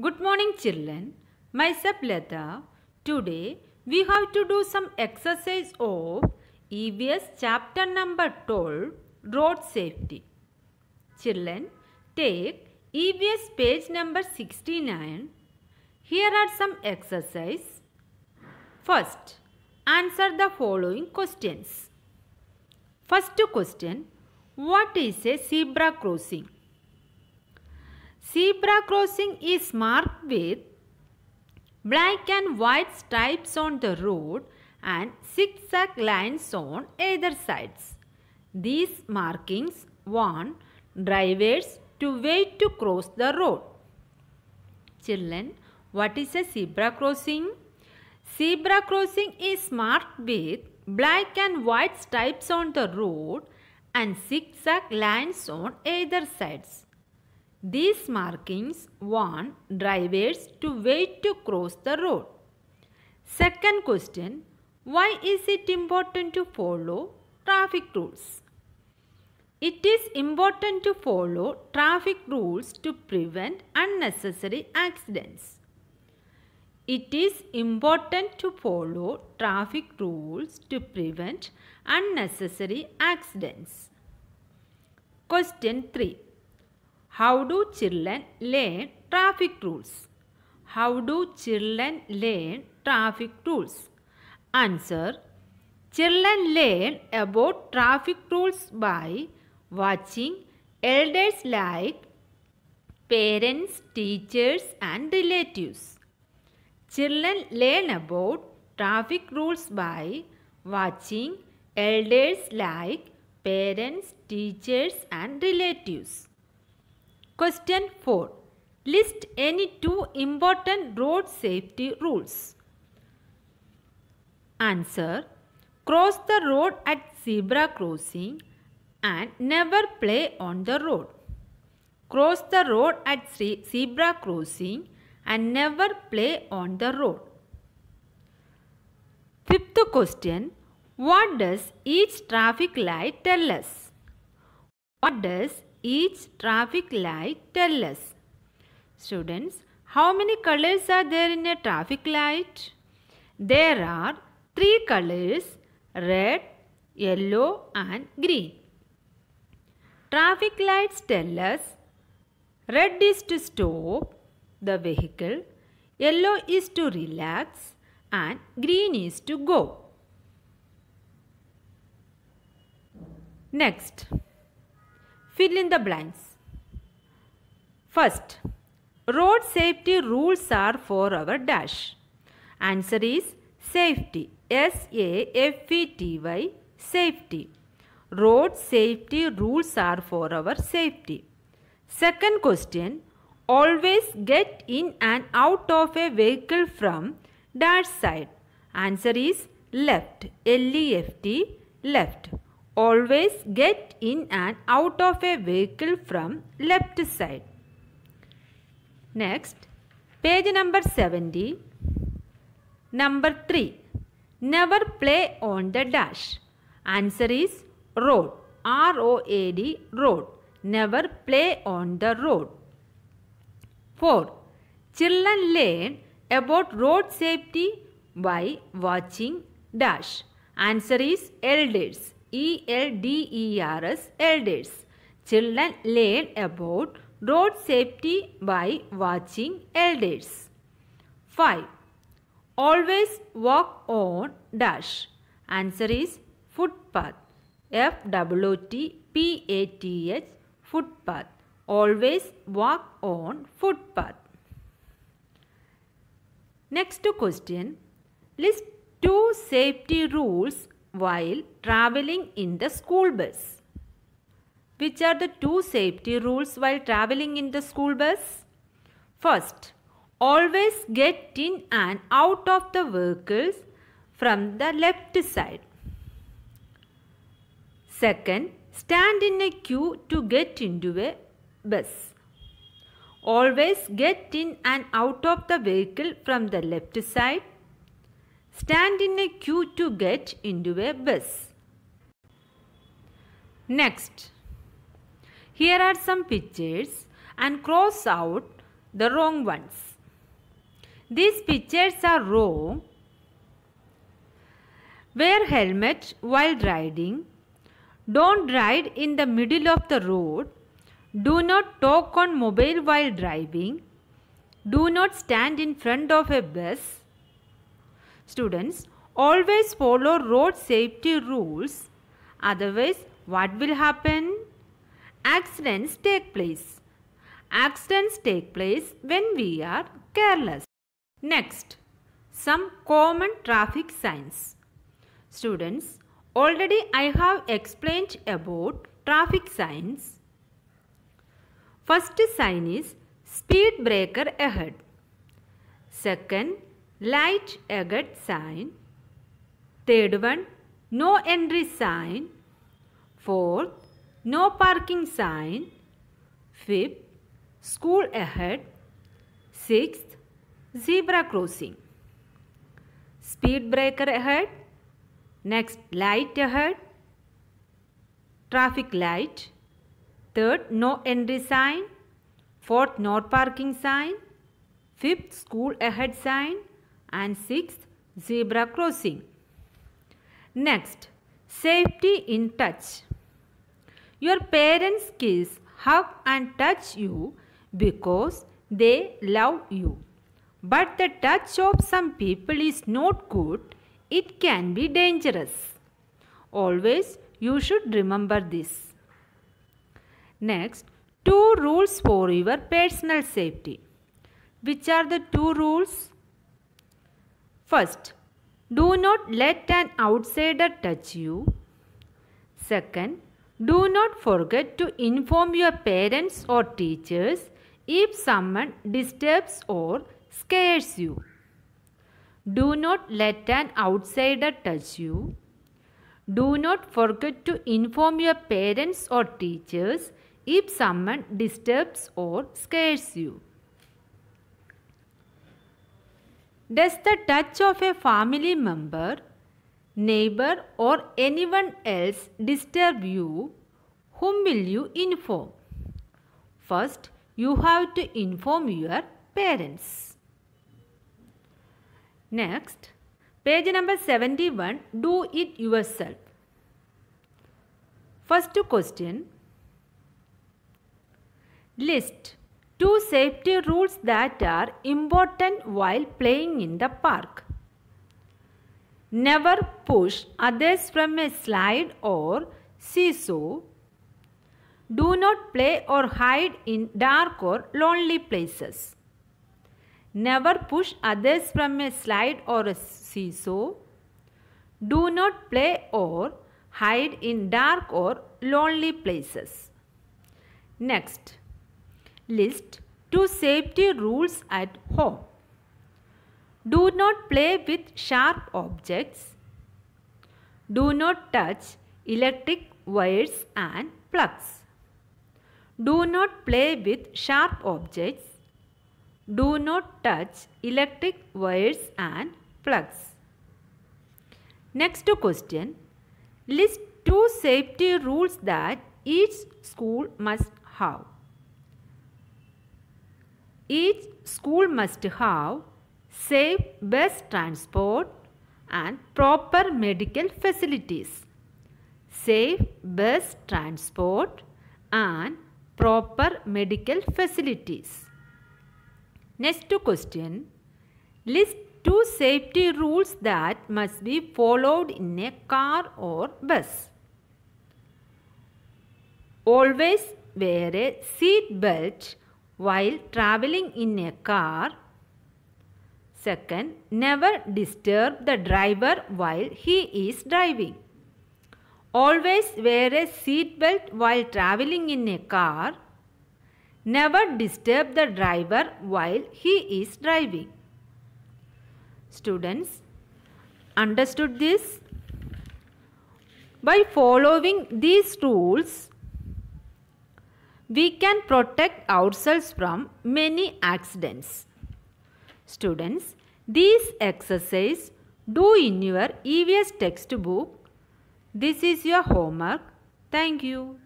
Good morning children. Myself Lata. Today we have to do some exercise of EVS chapter number 12 Road Safety. Children, take EVS page number 69. Here are some exercise. First, answer the following questions. First question, what is a zebra crossing? Zebra crossing is marked with black and white stripes on the road and zigzag lines on either sides. These markings warn drivers to wait to cross the road. Children, what is a zebra crossing? Zebra crossing is marked with black and white stripes on the road and zigzag lines on either sides. These markings warn drivers to wait to cross the road. Second question, why is it important to follow traffic rules? It is important to follow traffic rules to prevent unnecessary accidents. It is important to follow traffic rules to prevent unnecessary accidents. Question 3. How do children learn traffic rules? How do children learn traffic rules? Answer. Children learn about traffic rules by watching elders like parents, teachers and relatives. Children learn about traffic rules by watching elders like parents, teachers and relatives. Question 4. List any 2 important road safety rules. Answer. Cross the road at zebra crossing and never play on the road. Cross the road at zebra crossing and never play on the road. Fifth question. What does each traffic light tell us? What does each traffic light tell us? Students, how many colors are there in a traffic light? There are 3 colors, red, yellow and green. Traffic lights tell us red is to stop the vehicle, yellow is to relax and green is to go. Next, fill in the blanks. First, road safety rules are for our dash. Answer is safety. S-A-F-E-T-Y, safety. Road safety rules are for our safety. Second question, always get in and out of a vehicle from dash side. Answer is left. L-E-F-T, left. Always get in and out of a vehicle from left side. Next, page number 70. Number 3. Never play on the dash. Answer is road. R-O-A-D, road. Never play on the road. 4. Children learn about road safety by watching dash. Answer is elders. E-L-D-E-R-S, elders. Children learn about road safety by watching elders. 5. Always walk on dash. Answer is footpath. F-O-O-T-P-A-T-H, footpath. Always walk on footpath. Next question. List 2 safety rules while traveling in the school bus. Which are the 2 safety rules while traveling in the school bus? First, always get in and out of the vehicles from the left side. Second, stand in a queue to get into a bus. Always get in and out of the vehicle from the left side. Stand in a queue to get into a bus. Next, here are some pictures and cross out the wrong ones. These pictures are wrong. Wear helmet while riding. Don't ride in the middle of the road. Do not talk on mobile while driving. Do not stand in front of a bus. Students, always follow road safety rules. Otherwise, what will happen? Accidents take place. Accidents take place when we are careless. Next, some common traffic signs. Students, already I have explained about traffic signs. First sign is speed breaker ahead. Second, light ahead sign. Third one, no entry sign. Fourth, no parking sign. Fifth, school ahead. Sixth, zebra crossing. Speed breaker ahead. Next, light ahead. Traffic light. Third, no entry sign. Fourth, no parking sign. Fifth, school ahead sign. And sixth, zebra crossing. Next, safety in touch. Your parents kiss, hug and touch you because they love you. But the touch of some people is not good. It can be dangerous. Always you should remember this. Next, 2 rules for your personal safety. Which are the 2 rules? First, do not let an outsider touch you. Second, do not forget to inform your parents or teachers if someone disturbs or scares you. Do not let an outsider touch you. Do not forget to inform your parents or teachers if someone disturbs or scares you. Does the touch of a family member, neighbor or anyone else disturb you? Whom will you inform? First, you have to inform your parents. Next, page number 71, do it yourself. First question, list 2 safety rules that are important while playing in the park. Never push others from a slide or seesaw. Do not play or hide in dark or lonely places. Never push others from a slide or a seesaw. Do not play or hide in dark or lonely places. Next, list 2 safety rules at home. Do not play with sharp objects. Do not touch electric wires and plugs. Do not play with sharp objects. Do not touch electric wires and plugs. Next question, list 2 safety rules that each school must have. Each school must have safe bus transport and proper medical facilities. Safe bus transport and proper medical facilities. Next question, list 2 safety rules that must be followed in a car or bus. Always wear a seat belt while traveling in a car. Second, never disturb the driver while he is driving. Always wear a seat belt while traveling in a car. Never disturb the driver while he is driving. Students, understood this? By following these rules, we can protect ourselves from many accidents. Students, these exercises do in your EVS textbook. This is your homework. Thank you.